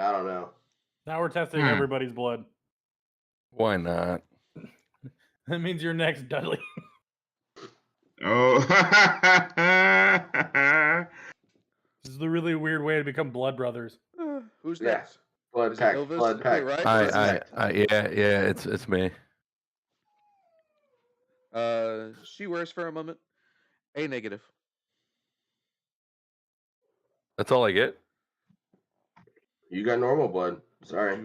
man. I don't know. Now we're testing everybody's blood. Why not? That means you're next, Dudley. Oh. This is the really weird way to become blood brothers. Who's Yeah. next? Blood Is it pact. Elvis? Blood Wait, pact. right? Yeah, it's me. She wears for a moment. A negative. That's all I get. You got normal blood. Sorry.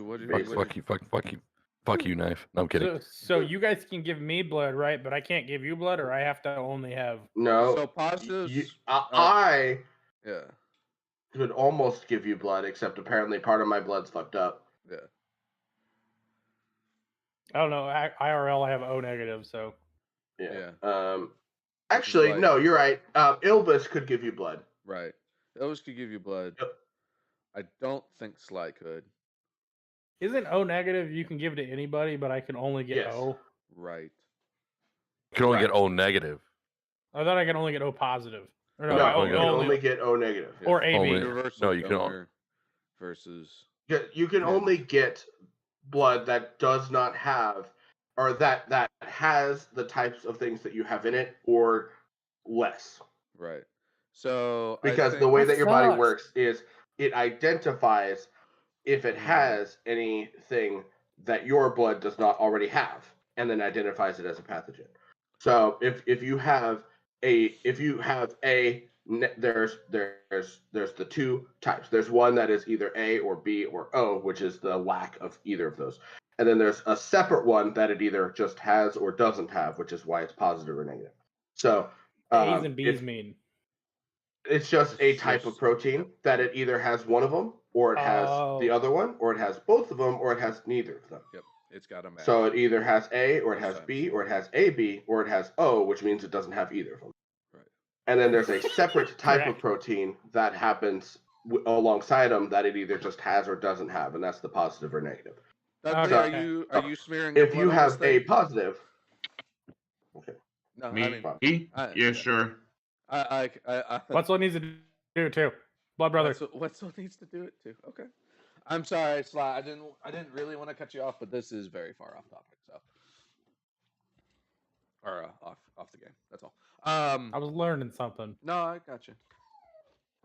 Fuck you, knife. No, I'm kidding. So you guys can give me blood, right? But I can't give you blood, or I have to only have. No. So positives. I Yeah. could almost give you blood, except apparently part of my blood's fucked up. Yeah. I don't know. IRL, I have O negative, so. Yeah. Actually, no, you're right. Ilvis could give you blood. Right. Elvis could give you blood. Yep. I don't think Sly could. Isn't O negative you can give to anybody, but I can only get O? Right. You can only get O negative. I thought I could only get O positive. Or No, you can only get O negative. Or AB. No, you can versus. Yeah, you can only get blood that does not have, or that has the types of things that you have in it, or less. Right. So because the way that your body works is it identifies if it has anything that your blood does not already have, and then identifies it as a pathogen. So if you have there's the two types. There's one that is either A or B or O, which is the lack of either of those. And then there's a separate one that it either just has or doesn't have, which is why it's positive or negative. So A's and B's mean it's just a type of protein that it either has one of them, or it has the other one, or it has both of them, or it has neither of them. Yep, it's got a match. So it either has A, or it has B, or it has AB, or it has O, which means it doesn't have either of them. Right. And then there's a separate type of protein that happens alongside them that it either just has or doesn't have, and that's the positive or negative. Are you smearing? If you have a positive, okay. No, Me? Yeah, sure. Wetzel needs to do it too. Blood brother. Wetzel needs to do it too. Okay. I'm sorry, Sly. I didn't really want to cut you off, but this is very far off topic. So, or off the game. That's all. I was learning something. No, I got you.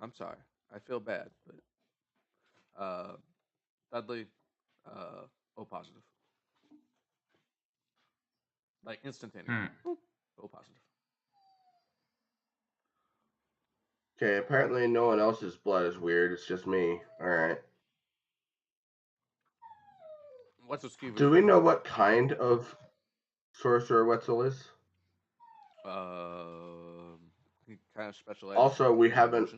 I'm sorry. I feel bad, but Dudley, O positive. Like instantaneous. O positive. Okay, apparently no one else's blood is weird. It's just me. All right. Do we know what kind of sorcerer Wetzel is? He kind of specializes. Also, we haven't.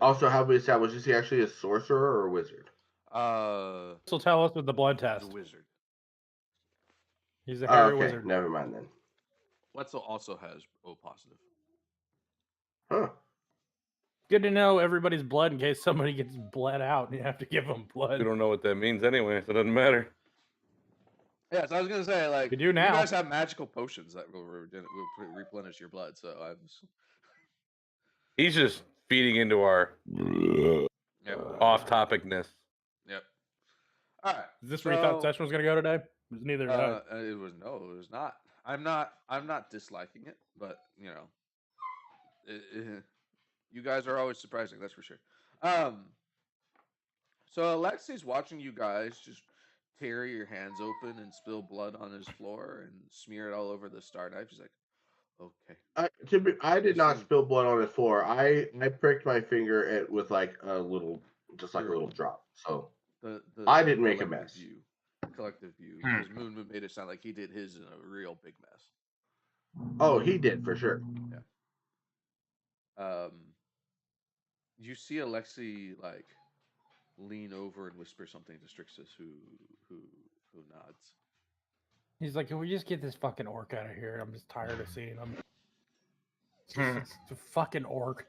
Also, have we established, is he actually a sorcerer or a wizard? This will tell us with the blood test. He's a wizard. He's a hairy wizard. Never mind then. Wetzel also has O positive. Huh. Good to know everybody's blood in case somebody gets bled out and you have to give them blood. We don't know what that means anyway, so it doesn't matter. Yeah, so I was gonna say, like, we do now. You guys have magical potions that will replenish your blood. So He's just feeding into our off-topicness. Yep. All right. Is this where you thought session was gonna go today? It was neither. It was it was not. I'm not disliking it, but you know, you guys are always surprising. That's for sure. So Alexi's watching you guys just tear your hands open and spill blood on his floor and smear it all over the star knife. She's like, okay. I did not spill blood on the floor. I pricked my finger with like a little drop. So I didn't make a mess. Collective view. Because Moon made it sound like he did his in a real big mess. Oh, he did for sure. Yeah. You see Alexi like lean over and whisper something to Strixus, who nods. He's like, "Can we just get this fucking orc out of here? I'm just tired of seeing him. It's a fucking orc.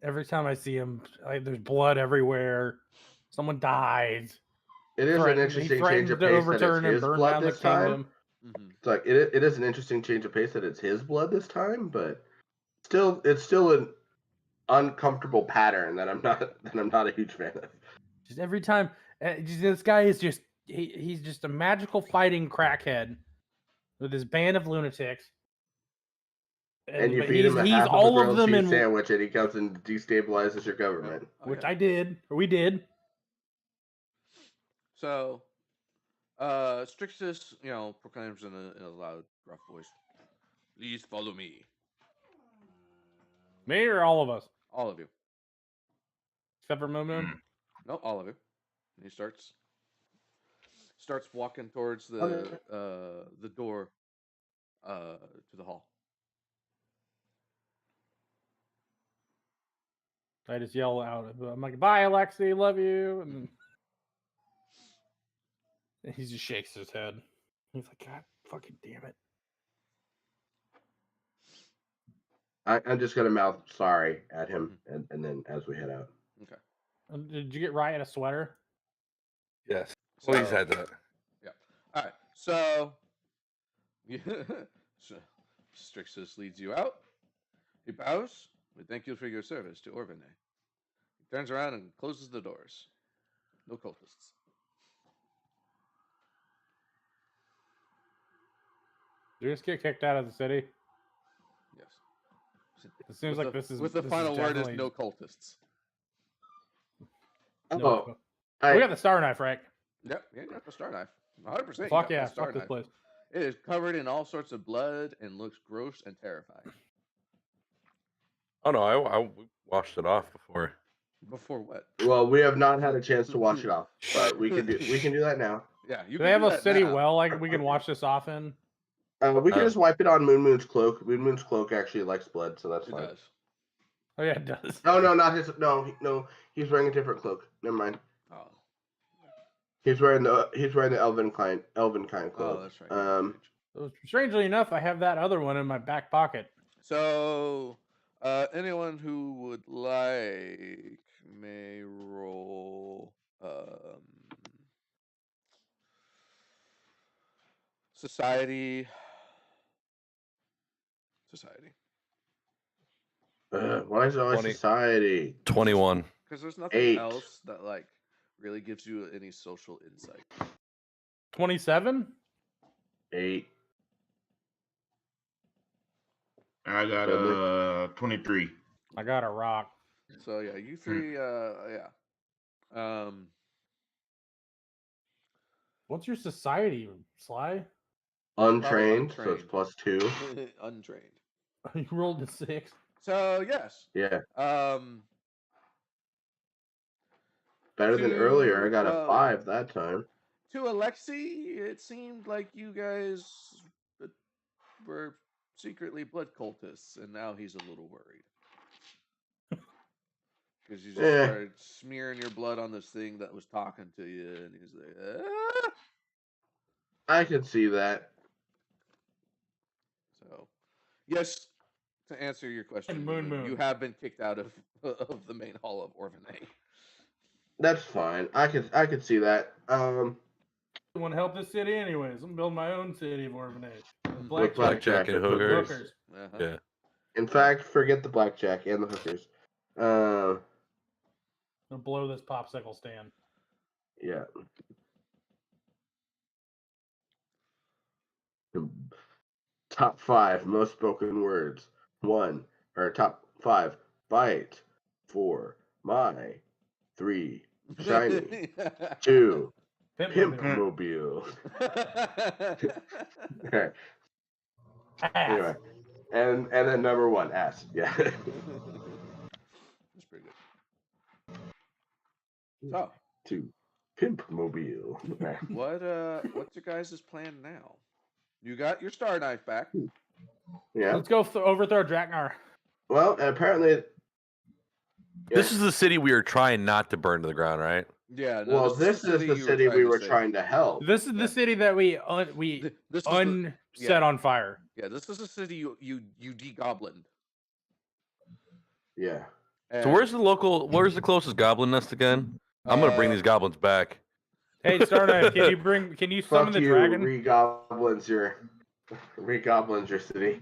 Every time I see him, there's blood everywhere. Someone dies. It is an interesting change of pace that it's his blood this time. It's like it is an interesting change of pace that it's his blood this time, but it's still uncomfortable pattern that I'm not a huge fan of. Just every time, this guy is just he's just a magical fighting crackhead with his band of lunatics. And you but feed him a he's half of a all grilled of them cheese in sandwich, and he comes and destabilizes your government. which I did, or we did. So, Strixus, proclaims in a loud, rough voice, "Please follow me." Me or all of us, All of you. except for Moon Moon. No, all of you. And he starts walking towards the door to the hall. I just yell out. I'm like, "Bye, Alexi, love you," and he just shakes his head. He's like, "God, fucking damn it!" I'm just gonna mouth sorry at him, and then as we head out. Okay. Did you get Riot a sweater? Yes. So, Well, he's had that. Yeah. All right. So, so Strixus leads you out. He bows. We thank you for your service to Orvine. He turns around and closes the doors. No cultists. Did you just get kicked out of the city? Yes. It seems like this is with the this final word is definitely- no cultists. No, we got the Star Knife, right? Yep, you got the star knife. 100%. Fuck yeah, fuck this place. It is covered in all sorts of blood and looks gross and terrifying. Oh no, I washed it off before. Before what? Well, we have not had a chance to wash it off, but we can do that now. Yeah, you Do can they have do a that city now. well like we can watch this off in? We can just wipe it on Moon Moon's cloak. Moon Moon's cloak actually likes blood, so that's It fine. does. Oh yeah, it does. No, not his. No, he's wearing a different cloak. Never mind. Oh. He's wearing the elven kind cloak. Oh, that's right. So, strangely enough, I have that other one in my back pocket. So, anyone who would like may roll society. Why is it always 20. society? 21. Because there's nothing 8. else that really gives you any social insight. 27. 8. I got 23. I got a rock. So yeah, you three, What's your society, Sly? Untrained, so it's +2. untrained. You rolled a 6. So yes. Yeah. Better than earlier. I got a 5 that time. To Alexi, it seemed like you guys were secretly blood cultists, and now he's a little worried. Because you just started smearing your blood on this thing that was talking to you, and he's like, ah! I can see that. So, yes, to answer your question, Moon. you have been kicked out of the main hall of Orvine. That's fine. I could see that. I want to help this city anyways. I'm building my own city of Orphanage. Blackjack and hookers. Uh-huh. Yeah. In fact, forget the blackjack and the hookers. I'll blow this popsicle stand. Yeah. Top 5 most spoken words. 1 or top 5 bite. 4 my. 3 shiny. 2 pimp mobile. Okay. Anyway, and then number 1 ass. Yeah. That's pretty good. So 2 pimp mobile. Okay. what's your guys' plan now? You got your star knife back. Yeah. Let's go overthrow Draknar. Well, apparently. This is the city we are trying not to burn to the ground, right? Yeah. No, Well, this is the city we were trying to help. This is the city that we set on fire. Yeah, this is the city you degoblined. Yeah. So where's the closest goblin nest again? I'm gonna bring these goblins back. Hey, Starknife, can you summon the dragon? Regoblins your city.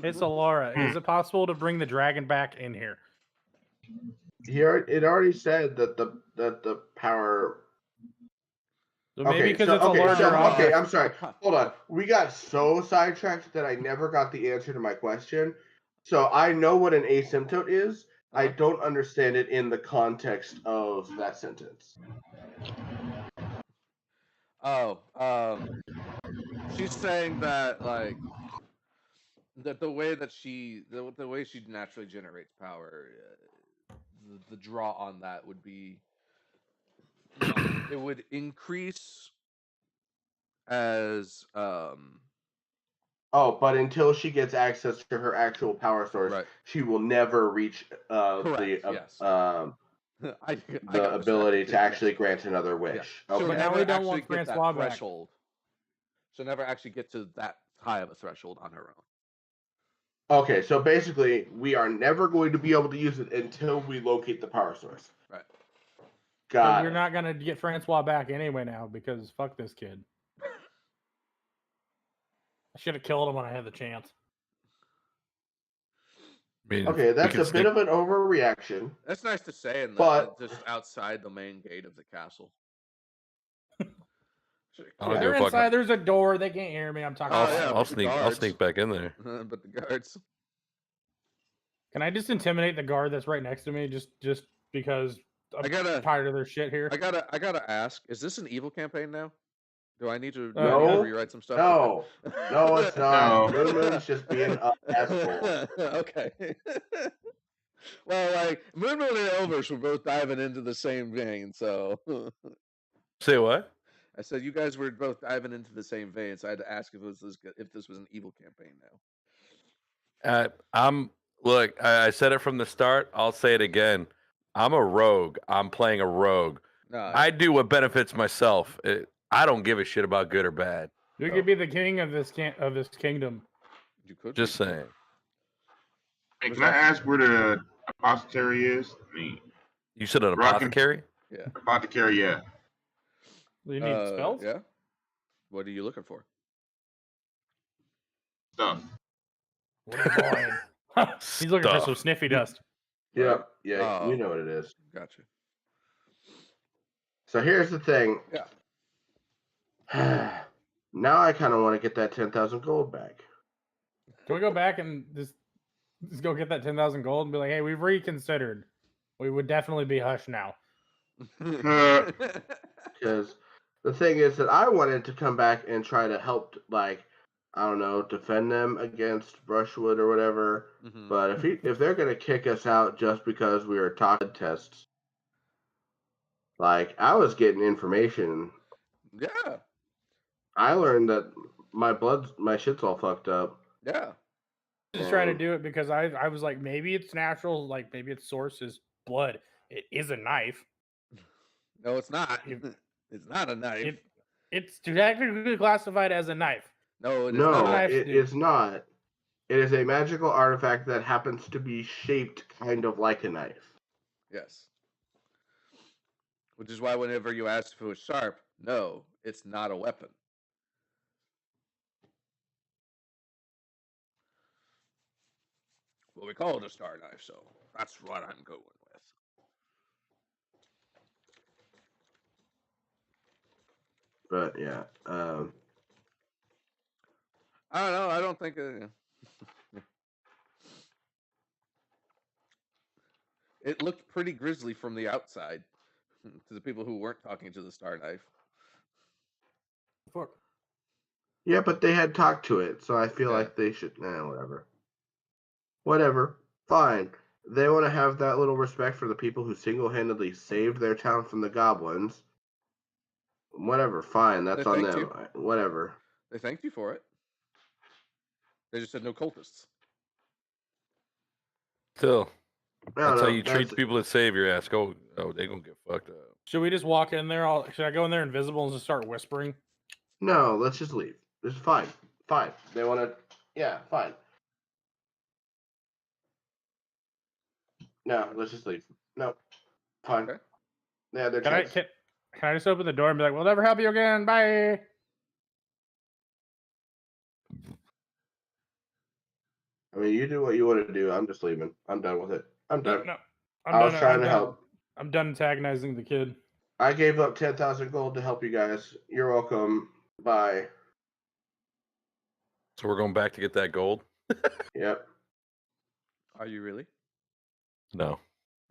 It's Alara. Is it possible to bring the dragon back in here? It already said that the power. So maybe Okay, because so it's a larger object. I'm sorry. Hold on. We got so sidetracked that I never got the answer to my question. So I know what an asymptote is. I don't understand it in the context of that sentence. She's saying that like that the way that the way she naturally generates power, the draw on that would be, it would increase as Oh, but until she gets access to her actual power source, right. she will never reach Correct. Yes. I the got ability to distracted. actually grant another wish. Yeah. Okay. She'll But now never we don't actually want get that Francois back. threshold. She'll never actually get to that high of a threshold on her own. Okay, so basically, we are never going to be able to use it until we locate the power source. Right. But Got we're it. not gonna get Francois back anyway now because fuck this kid. I should have killed him when I had the chance. I mean, Okay, that's a bit sneak- of an overreaction. That's nice to say, and But- just outside the main gate of the castle. I don't They're give a fuck. inside. There's a door. They can't hear me. I'm talking. Oh, about yeah, I'll but the sneak. I'll guards- sneak back in there. But the guards. Can I just intimidate the guard that's right next to me? Just because I'm tired of their shit here. I gotta ask: is this an evil campaign now? Do I need to No. rewrite some stuff? No, no, it's not. No. Moon Moon's just being an asshole. Okay. Well, like Moon Moon and Elvish were both diving into the same vein, so Say what? I said you guys were both diving into the same vein, so I had to ask if this was an evil campaign now. Look. I said it from the start. I'll say it again. I'm a rogue. I'm playing a rogue. No, I do what benefits myself. I don't give a shit about good or bad. You could be the king of this kingdom. you could Just be. saying. Hey, can I ask where the apothecary is? I mean, You said an Rockin'. apothecary? Yeah. apothecary, yeah. Do you need spells? Yeah. What are you looking for? Stuff. What are you buying? He's looking for some sniffy dust. Yep, yeah, Oh. you know what it is. Gotcha. So here's the thing. Yeah. Now I kind of want to get that 10,000 gold back. Can we go back and just go get that 10,000 gold and be like, hey, we've reconsidered. We would definitely be hushed now. Because the thing is that I wanted to come back and try to help, like, I don't know, defend them against Brushwood or whatever. Mhm. But if they're gonna kick us out just because we were talking tests, like I was getting information. Yeah. I learned that my shit's all fucked up. Yeah. Just trying to do it because I was like, maybe it's natural, like maybe its source is blood. It is a knife. No, it's not. If- It's not a knife. It's technically classified as a knife. No, it is No, not. knife, it dude. is not. It is a magical artifact that happens to be shaped kind of like a knife. Yes. Which is why whenever you ask if it was sharp, no, it's not a weapon. Well, we call it a star knife, so that's what I'm going with. But yeah, I don't know. I don't think it looked pretty grisly from the outside to the people who weren't talking to the star knife. Fuck. yeah, but they had talked to it, so I feel Yeah. like they should. Whatever. Whatever. Fine. They want to have that little respect for the people who single-handedly saved their town from the goblins. Whatever. Fine. That's They on thanked them. Whatever. They thanked you for it. They just said no cultists. Still, I don't that's how know, you treat the people that save your ass. Oh, they gonna get fucked up. Should we just walk in there? Should I go in there invisible and just start whispering? No, let's just leave. It's fine. Fine. They want to. Yeah, fine. No, let's just leave. No, fine. Okay. Yeah, they're Can I chance. can I just open the door and be like, we'll never help you again. Bye. I mean, you do what you want to do. I'm just leaving. I'm done with it. I'm done. No, I was trying to help. I'm done antagonizing the kid. I gave up 10,000 gold to help you guys. You're welcome. Bye. So we're going back to get that gold? Yep. Are you really? No.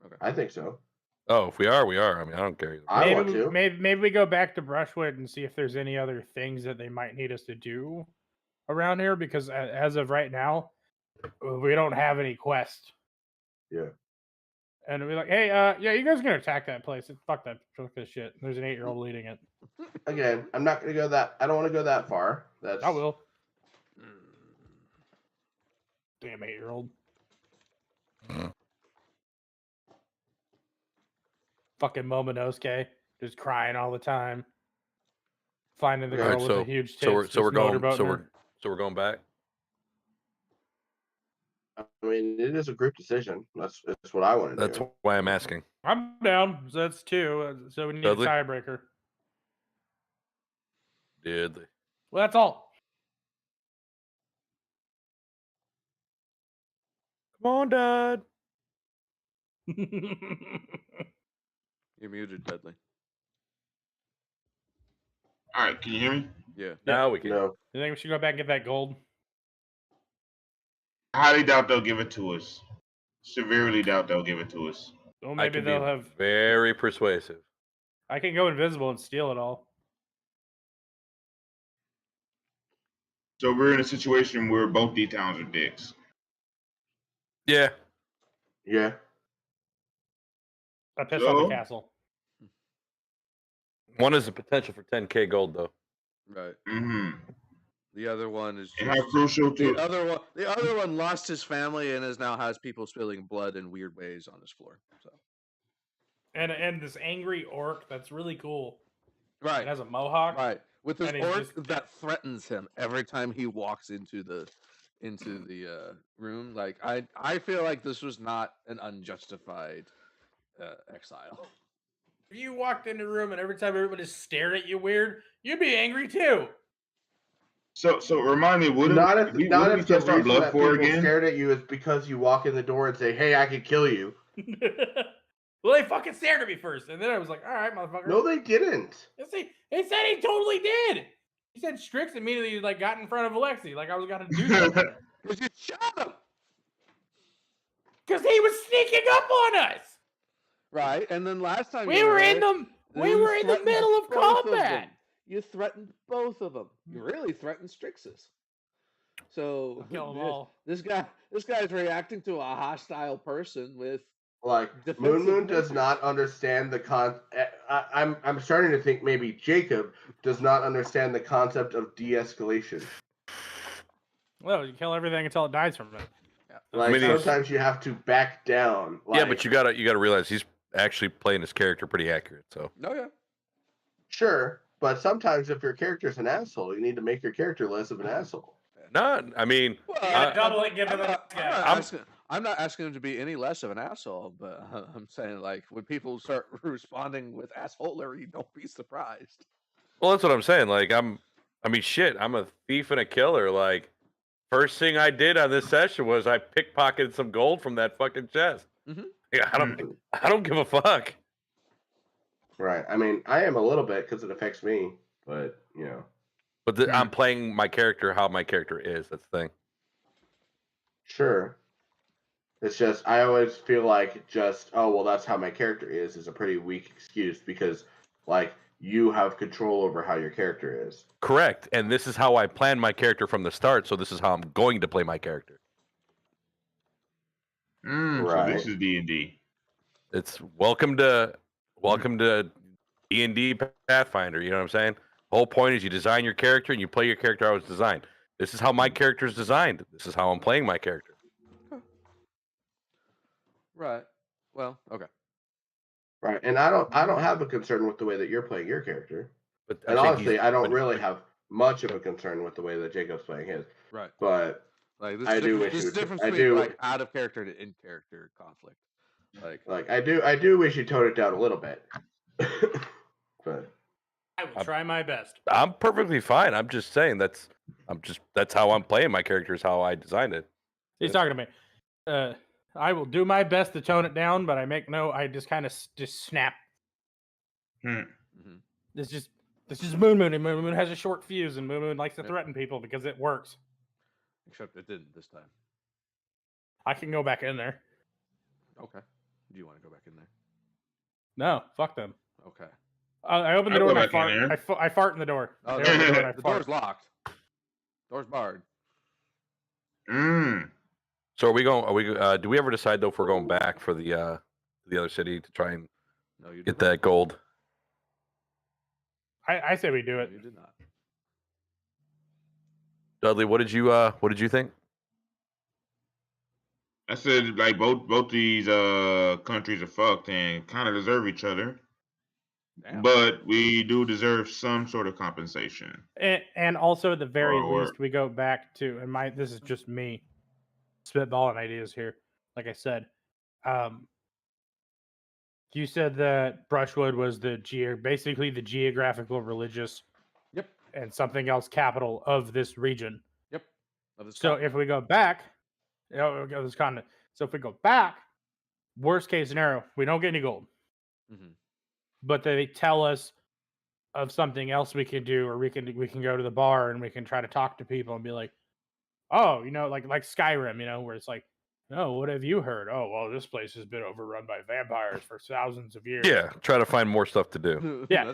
Okay. I think so. Oh, if we are, we are. I mean, I don't care either. I want to. Maybe we go back to Brushwood and see if there's any other things that they might need us to do around here, because as of right now, we don't have any quests. Yeah. And we're like, hey, yeah, you guys are gonna attack that place. Fuck this shit. There's an 8-year-old leading it. Again, I'm not gonna go that. I don't want to go that far. That's. I will. Damn 8-year-old. Fucking Momonosuke, just crying all the time. Finding the girl Alright, with the huge tits. so we're just going. motorboating her. So we're going back. I mean, it is a group decision. That's what I want to That's do. why I'm asking. I'm down. So that's 2. So we need Dudley? a tiebreaker. Did they? Well, that's all. Come on, Dad. You're muted, Dudley. All right, can you hear me? Yeah. Now we can. No. You think we should go back and get that gold? I highly doubt they'll give it to us. Severely doubt they'll give it to us. Well, I maybe can they'll be have. very persuasive. I can go invisible and steal it all. So we're in a situation where both these towns are dicks. Yeah. Yeah. I piss on the So? castle. One is the potential for 10K gold, though. Right. Mm-hmm. The other one is And just how crucial to the other one lost his family and now has people spilling blood in weird ways on his floor. So And this angry orc that's really cool. right, It has a mohawk. right, with this and he's orc just- that threatens him every time he walks into the room. Like I feel like this was not an unjustified exile. If you walked in the room and every time everybody stared at you weird, you'd be angry too. So remind me, what Not if if we the test our reason blood that for people again? stared at you is because you walk in the door and say, "Hey, I could kill you." Well, they fucking stared at me first, and then I was like, "All right, motherfucker." No, they didn't. Yes, he said he totally did. He said Strix immediately like got in front of Alexi, like I was gonna do something Because you shot him. because he was sneaking up on us. Right, and then last time We you were in there, the you middle threatened of both of combat. them. You threatened both of them. You really threatened Strix's. So Kill them all. this guy's reacting to a hostile person with Like defensive Moon does nature. not understand the I'm starting to think maybe Jacob does not understand the concept of de-escalation. Well, you kill everything until it dies from it. Like I mean, he's- sometimes you have to back down. Yeah, like- but you gotta realize he's actually playing his character pretty accurate. So Oh yeah. Sure, but sometimes if your character's an asshole, you need to make your character less of an asshole. not. I mean, Well, gotta double it, give him I'm not asking him to be any less of an asshole, but I'm saying like when people start responding with assholery, don't be surprised. well, that's what I'm saying. Like I mean, shit. I'm a thief and a killer. Like first thing I did on this session was I pickpocketed some gold from that fucking chest. Mhm. Yeah, I don't give a fuck. Right. I mean, I am a little bit because it affects me, but you know. But I'm playing my character how my character is. That's the thing. Sure. It's just I always feel like just that's how my character is a pretty weak excuse because like you have control over how your character is. Correct. And this is how I planned my character from the start. So this is how I'm going to play my character. So Right. this is D&D. It's welcome to D&D Pathfinder. You know what I'm saying? The whole point is you design your character and you play your character how it's designed. This is how my character is designed. This is how I'm playing my character. Right. Well, okay. Right. And I don't have a concern with the way that you're playing your character. But And I think honestly, I don't but- really have much of a concern with the way that Jacob's playing his. Right. But Like this I do wish this you is would- difference I between do- like out of character to in character conflict. Like I do wish you toned it down a little bit. But I will try my best. I'm perfectly fine. I'm just saying that's how I'm playing my character is how I designed it. He's talking to me. I will do my best to tone it down, but I just kind of just snap. Hmm. This is Moon Moon, and Moon Moon has a short fuse, and Moon Moon likes to threaten people because it works. Except it didn't this time. I can go back in there. Okay. Do you want to go back in there? No, fuck them. Okay. I open the I'll door go and back in there. I fart in the door. Oh, I open the door and I the fart. door's locked. Door's barred. Mm. So are we going? Are we? Do we ever decide though if we're going back for the other city to try and No, you did get not. that gold? I say we do No, it. you did not. Dudley, what did you think? I said like both these countries are fucked and kind of deserve each other, Damn. but we do deserve some sort of compensation. And also, at the very Or- least, we go back to, and this is just me spitballing ideas here. Like I said, you said that Brushwood was basically the geographical, religious, Yep. and something else capital of this region. Yep. Of this So continent. if we go back, this continent. So if we go back, worst case scenario, we don't get any gold, Mhm. but they tell us of something else we can do, or we can go to the bar and we can try to talk to people and be like, oh, like Skyrim, where it's like, oh, what have you heard? Oh, well, this place has been overrun by vampires for thousands of years. Yeah, try to find more stuff to do. Yeah.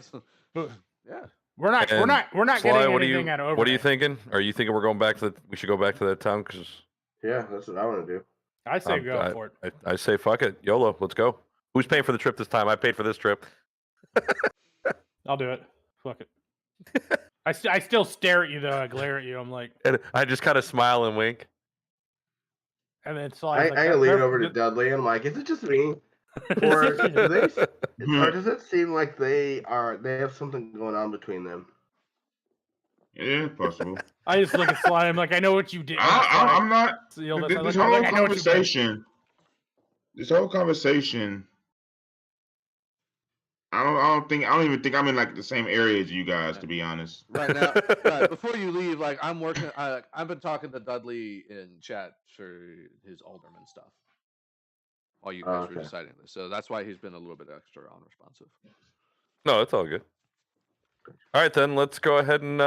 Yeah. We're not And getting Sly, anything out of overnight. what are you thinking? Are you thinking we're going back to? We should go back to that town because Yeah, that's what I want to do. I say go for it. I say fuck it, YOLO, let's go. Who's paying for the trip this time? I paid for this trip. I'll do it. Fuck it. I still stare at you though. I glare at you. I'm like, And I just kind of smile and wink. and then it's I like, lean over to Dudley and I'm like, is it just me? Or does it seem like they have something going on between them? Yeah, possible. I just look at Sly. I'm like, I know what you did. I'm not. Seal This, this. this I'm whole like, I know what you did. conversation. This whole conversation. I don't even think I'm in like the same area as you guys, to be honest. Right now, right, before you leave, like I'm working. I've been talking to Dudley in chat for his alderman stuff. While you guys were Okay. deciding this, so that's why he's been a little bit extra unresponsive. No, it's all good. All right, then let's go ahead and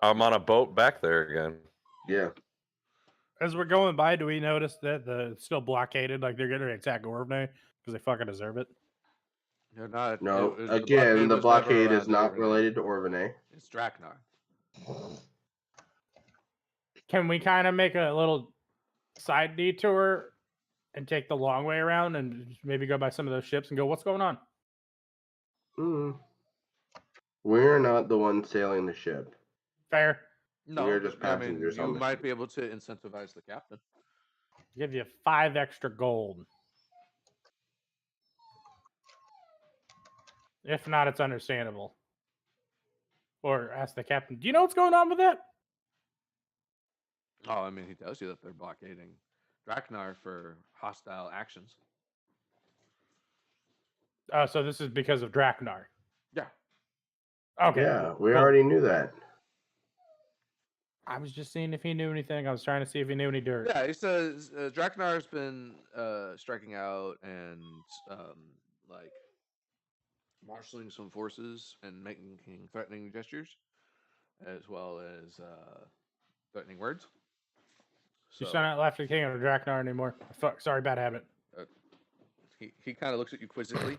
I'm on a boat back there again. Yeah. As we're going by, do we notice that it's still blockaded? Like they're going to attack Orvney because they fucking deserve it. They're not. No. the Again, the was never blockade is around not Orvney. related to Orvney. It's Draknar. Can we kind of make a little side detour and take the long way around and maybe go by some of those ships and go, what's going on? We're not the ones sailing the ship. Fair. No, We're just I mean, passengers you on the might ship. be able to incentivize the captain. Give you 5 extra gold. If not, it's understandable. Or ask the captain, do you know what's going on with that? Oh, I mean, he tells you that they're blockading Draknar for hostile actions. So this is because of Draknar. Yeah. Okay. Yeah, we cool. already knew that. I was just seeing if he knew anything. I was trying to see if he knew any dirt. Yeah, he says Draknar's been striking out and like marshaling some forces and making threatening gestures, as well as threatening words. You sound not left the king of Draknar anymore. Fuck, sorry, bad habit. He kind of looks at you quizzically.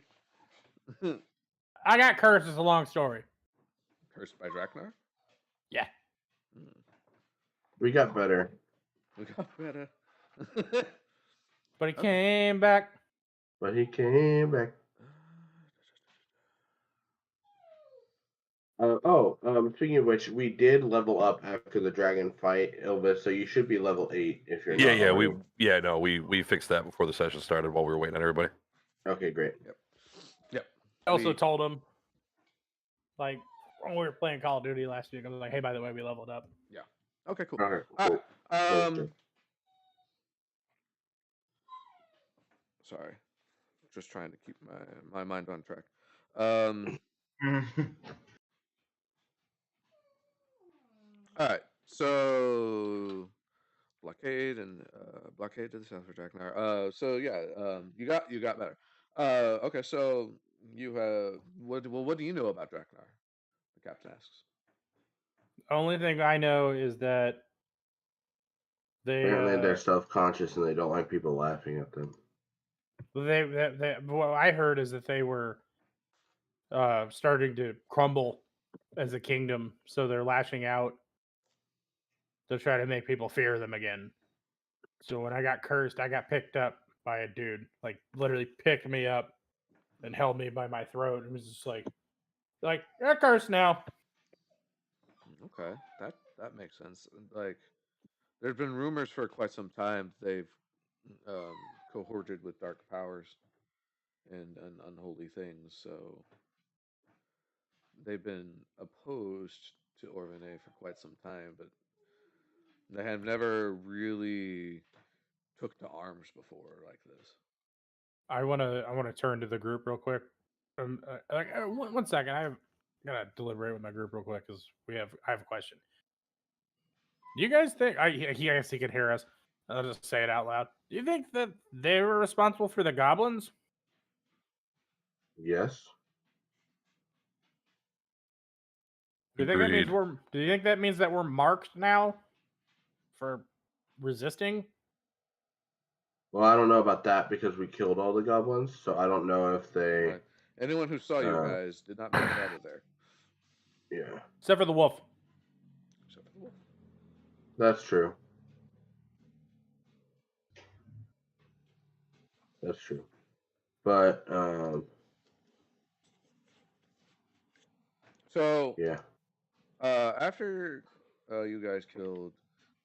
I got cursed. It's a long story. Cursed by Draknar? Yeah. We got better. We got better. But he came back. But he came back. Speaking of which, we did level up after the dragon fight, Elvis, so you should be level 8 if you're not already. We fixed that before the session started while we were waiting on everybody. Okay, great. Yep. I also told him, like, when we were playing Call of Duty last week, I was like, hey, by the way, we leveled up. Okay, cool. Okay, All cool. right. Sorry. Just trying to keep my mind on track. All right. So blockade to the south for Draknar. So yeah, you got better. Okay, so you have what do you know about Draknar? The captain asks. Only thing I know is that Apparently, they're they self-conscious and they don't like people laughing at them. what I heard is that they were starting to crumble as a kingdom, so they're lashing out to try to make people fear them again. So when I got cursed, I got picked up by a dude, like literally picked me up and held me by my throat and was just like you're cursed now. Okay, that makes sense. Like, there's been rumors for quite some time they've um, cohorted with dark powers and unholy things. So they've been opposed to Orvane for quite some time, but they have never really took to arms before like this. I wanna turn to the group real quick. One second, I gotta deliberate with my group real quick because I have a question. Do you guys think I guess he can hear us? I'll just say it out loud. Do you think that they were responsible for the goblins? Yes. Do you think that means Agreed. do you think that means that we're marked now for resisting? Well, I don't know about that because we killed all the goblins, so I don't know if they. Right. Anyone who saw you Uh, guys did not make it out of there, Yeah, Except for the wolf. except for the wolf. that's true. That's true. But So yeah. after you guys killed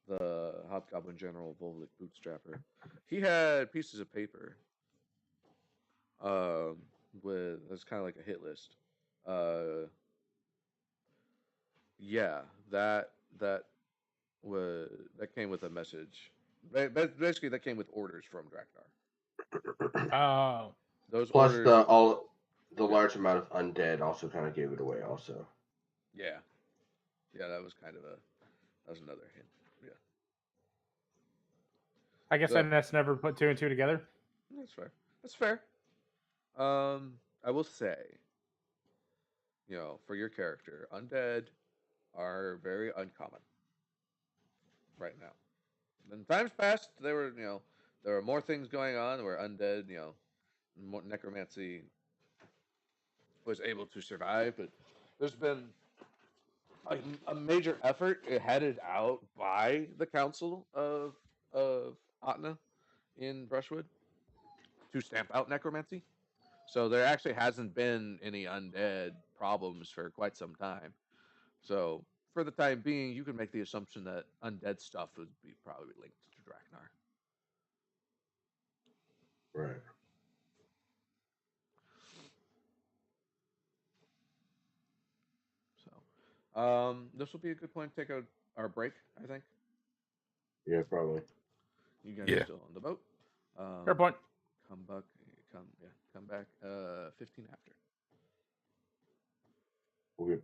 the Hobgoblin General Volvic Bootstrapper, he had pieces of paper um, with it's kind of like a hit list. Uh, yeah, that was that came with a message. Basically, that came with orders from Draknar. Oh, Those Plus orders, the yeah, large amount of undead also kind of gave it away. Also, yeah, yeah. That was kind of that was another hint. Yeah, I guess I so just never put two and two together. that's fair. That's fair. I will say, for your character, undead are very uncommon right now. In times past, there were more things going on where undead, more necromancy was able to survive, but there's been a major effort headed out by the Council of Atna in Brushwood to stamp out necromancy. So there actually hasn't been any undead problems for quite some time. So for the time being, you can make the assumption that undead stuff would be probably linked to Draknar. right. So this will be a good point to take our break, I think. Yeah, probably. You guys are Yeah. still on the boat. Fair point. Come back. Come back. 15 after. Okay.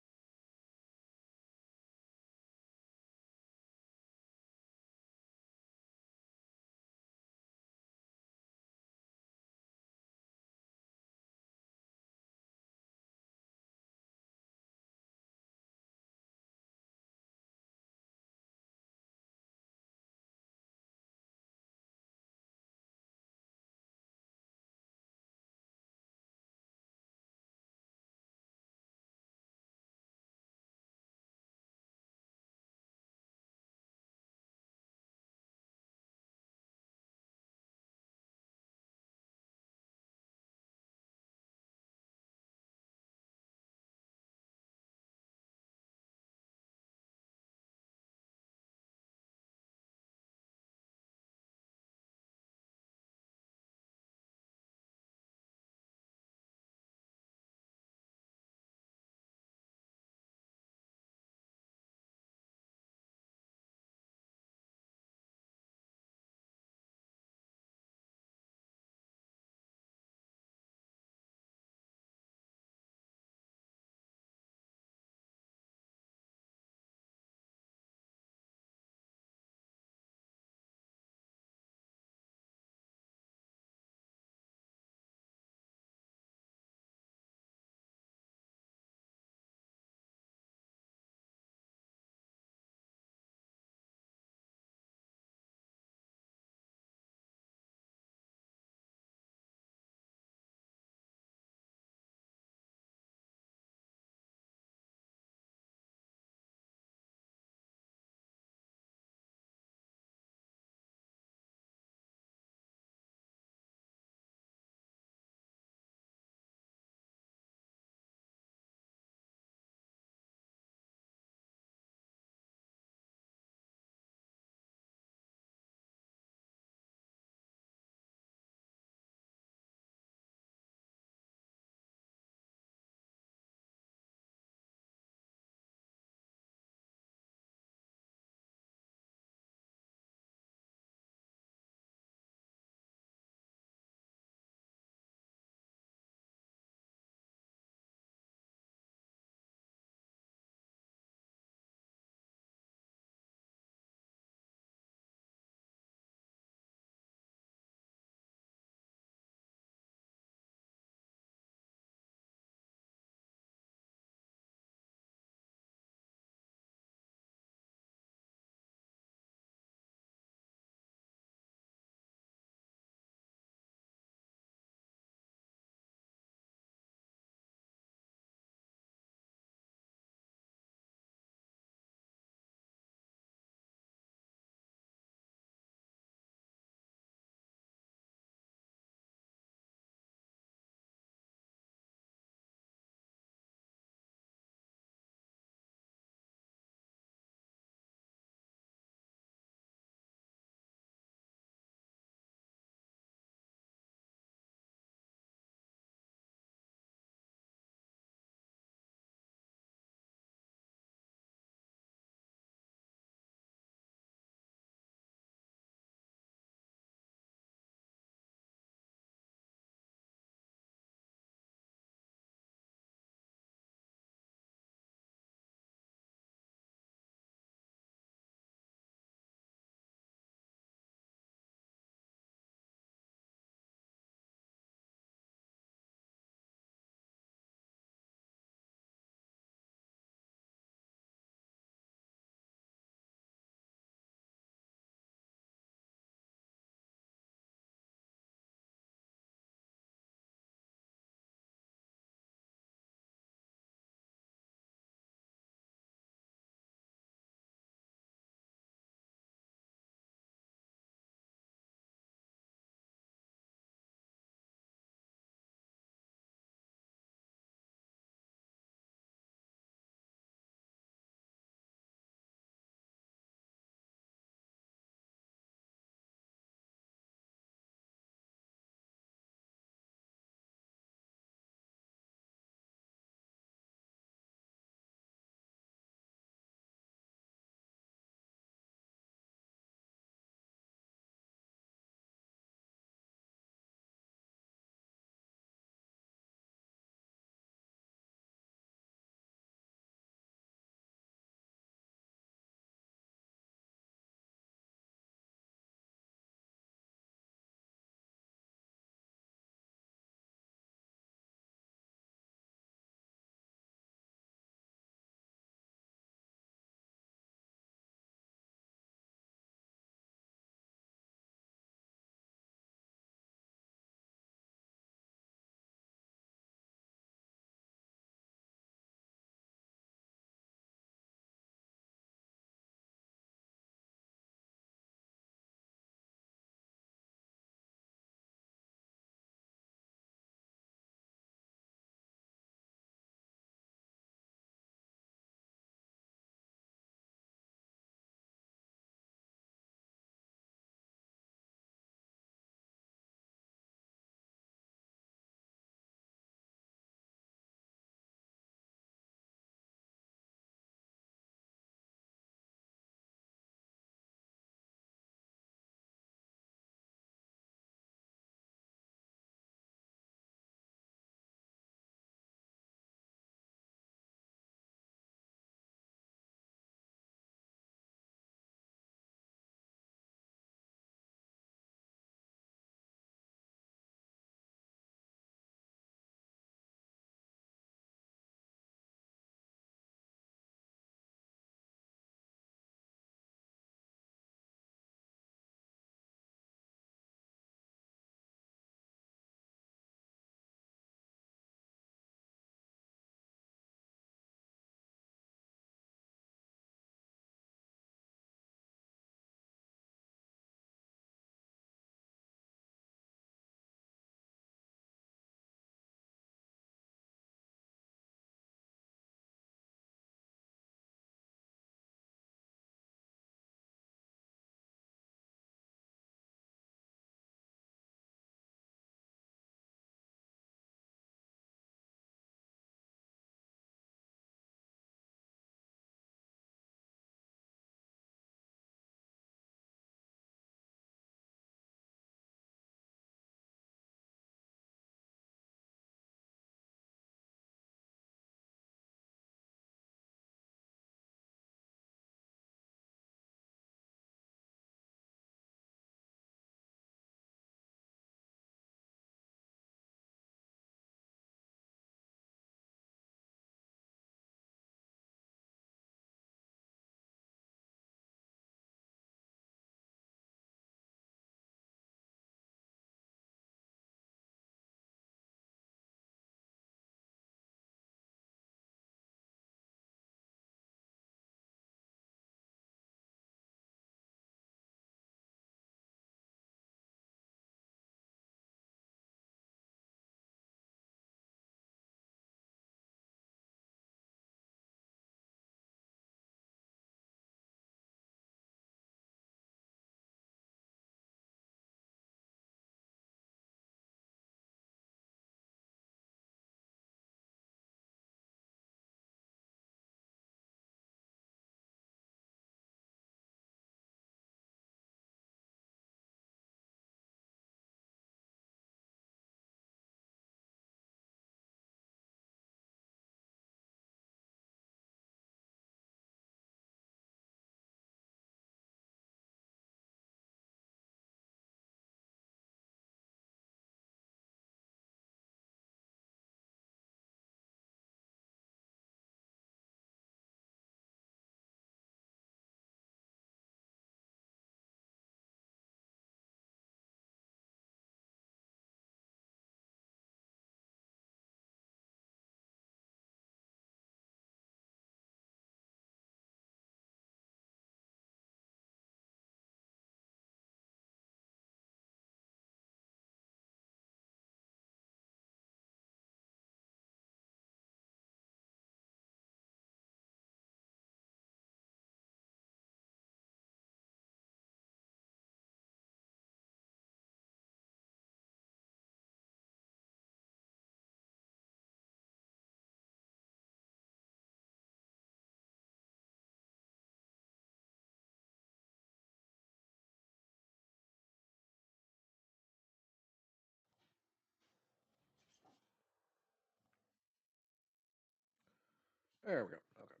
There we go. Okay.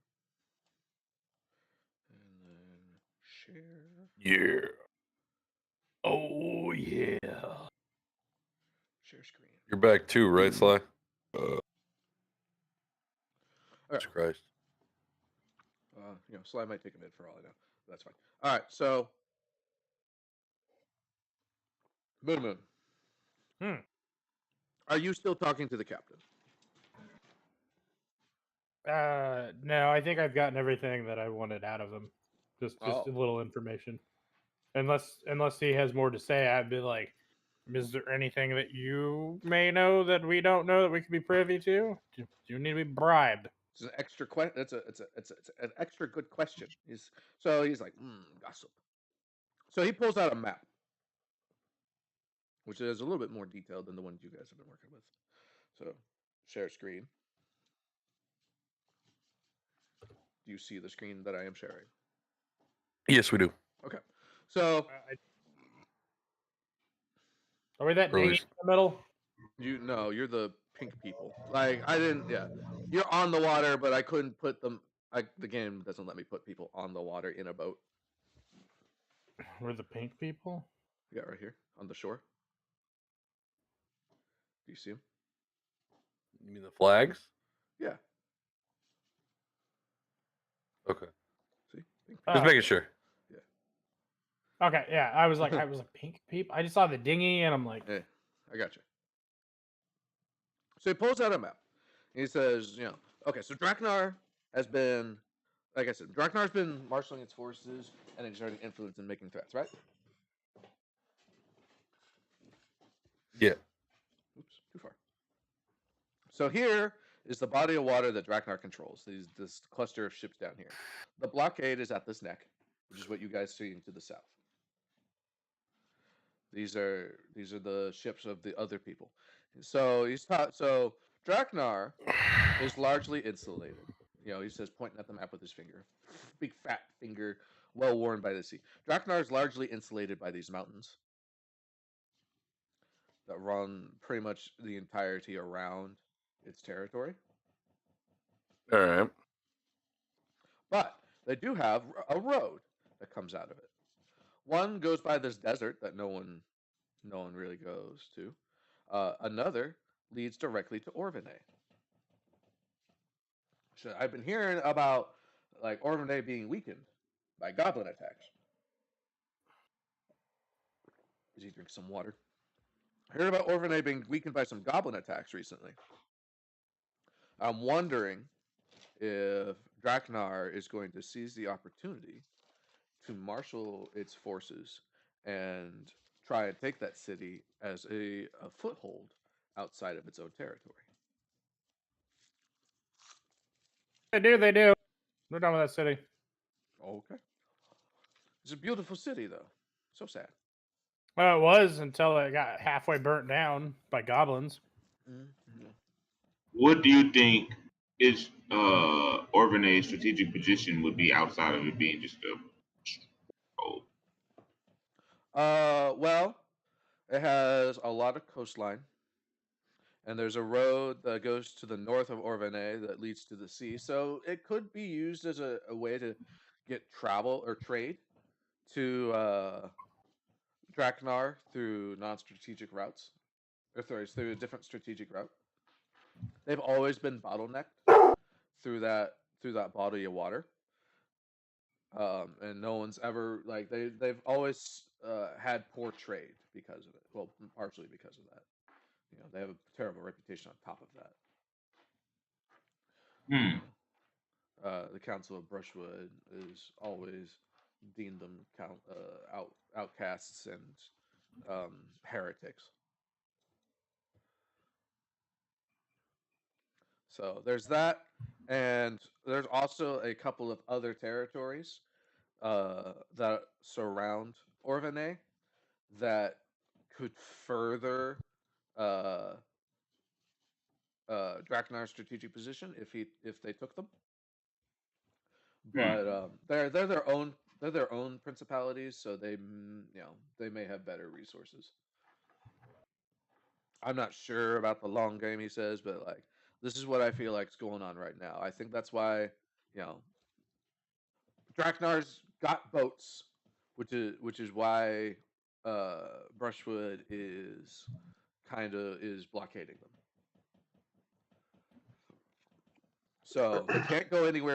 And then share. Yeah. Oh yeah. Share screen. You're back too, right, Sly? Jesus Christ. Sly might take a minute for all I know. That's fine. All right. So, Moon. Hmm. Are you still talking to the captain? No, I think I've gotten everything that I wanted out of him. Just Oh. a little information. Unless he has more to say, I'd be like, is there anything that you may know that we don't know that we could be privy to? Do you need to be bribed? It's an extra question. It's an extra good question. He's like gossip. So he pulls out a map, which is a little bit more detailed than the ones you guys have been working with. So share screen. Do you see the screen that I am sharing? Yes, we do. Okay. So Are we that dingy Release. in the middle? you're the pink people. Like I didn't. Yeah, you're on the water, but I couldn't put them. The game doesn't let me put people on the water in a boat. We're the pink people? Yeah, right here on the shore. Do you see them? You mean the flags? Yeah. Okay. See? Pink Oh, Just making sure. okay, yeah. I was like pink people. I just saw the dinghy and I'm like, Hey, I got you. So he pulls out a map. He says, okay, so Draknar has been, like I said, Draknar's been marshaling its forces and exerting influence and making threats, right? Yeah. Oops, too far. So here is the body of water that Draknar controls. This cluster of ships down here. The blockade is at this neck, which is what you guys see to the south. These are the ships of the other people. So so Draknar is largely insulated. He says, pointing at the map with his finger, big fat finger, well worn by the sea. Draknar is largely insulated by these mountains that run pretty much the entirety around its territory. All right. But they do have a road that comes out of it. One goes by this desert that no one really goes to. Another leads directly to Orvine. So I've been hearing about like Orvine being weakened by goblin attacks. As he drinks some water. I heard about Orvine being weakened by some goblin attacks recently. I'm wondering if Draknar is going to seize the opportunity to marshal its forces and try and take that city as a foothold outside of its own territory. they do. We're done with that city. Okay. It's a beautiful city, though. So sad. Well, it was until it got halfway burnt down by goblins. Mm-hmm. What do you think its Orvane's strategic position would be outside of it being just a oh, Well, it has a lot of coastline, and there's a road that goes to the north of Orvane that leads to the sea. So it could be used as a way to get travel or trade to Draknar through non-strategic routes, or sorry, through a different strategic route. They've always been bottlenecked through that body of water, and no one's ever like they've always had poor trade because of it. Well, partially because of that. They have a terrible reputation on top of that. hmm. The Council of Brushwood is always deemed them outcasts and heretics. So there's that, and there's also a couple of other territories that surround Orvane that could further uh, Draknar's strategic position if they took them. But they're their own principalities, so they may have better resources. I'm not sure about the long game, he says, but like This is what I feel like is going on right now. I think that's why, Draknar's got boats, which is why Brushwood is blockading them. So they can't go anywhere